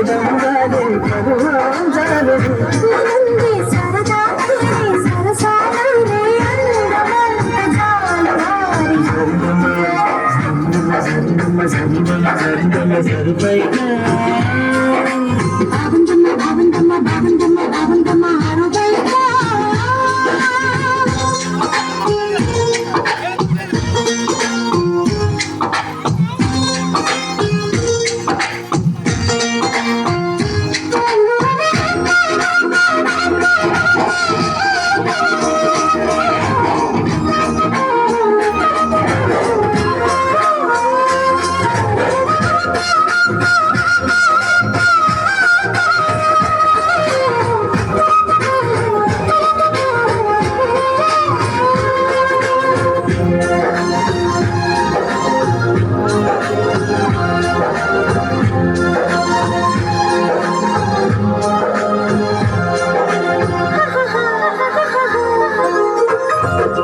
పగడంగానే పరువాంజాలే సరిపైనా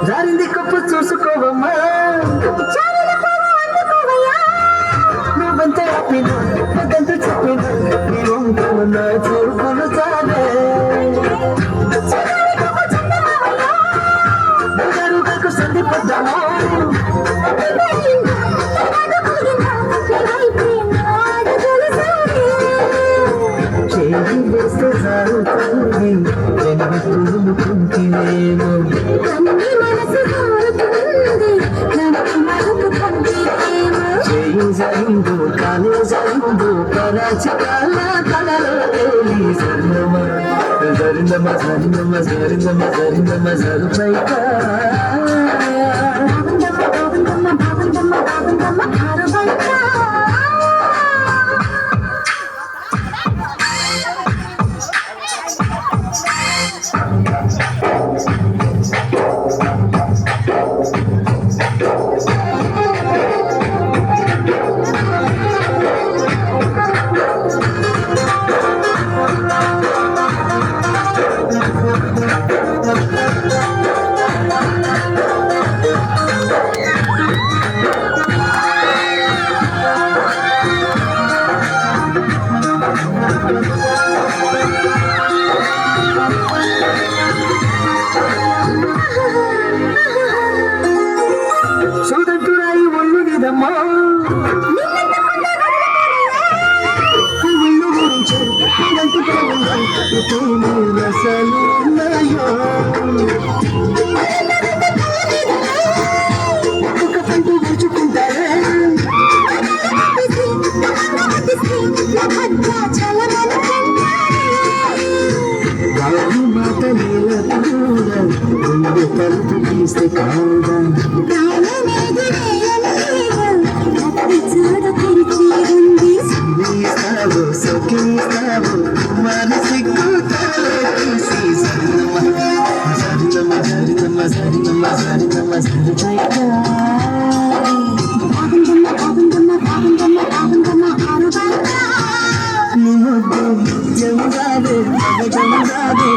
జారింది కప్పు చూసుకోవమ్మా నువ్వంతా చెప్పిన పెద్దంతా చెప్పిన నీవున్నా చూడుకును చాలే జరుగుకు సంధి పడ్డాము చేయి వేస్తే సాగుతుంది జన్మ తులుముకుంటేనేమో జరిందు కాలే జరిందు కరాచి కాల కలలో తేలి సరినమ సరినమ సరినమ సరినమ సరినమ సరిపైకా చూడంటున్నాయి ఒళ్ళు నిదమ్మా ఒళ్ళు గురించి రసాలు ఉన్నాయో ఒక పంట గుర్చుకుంటారే వారి మాట నీలూర గుండె తలుపు తీస్తే కాదా సొకిస్తావు మనసికు తీసి సరినమ సరినమ సరినమ సరినమ సరిపైకా నిమ్మద్దు జంగాలే జంగాలే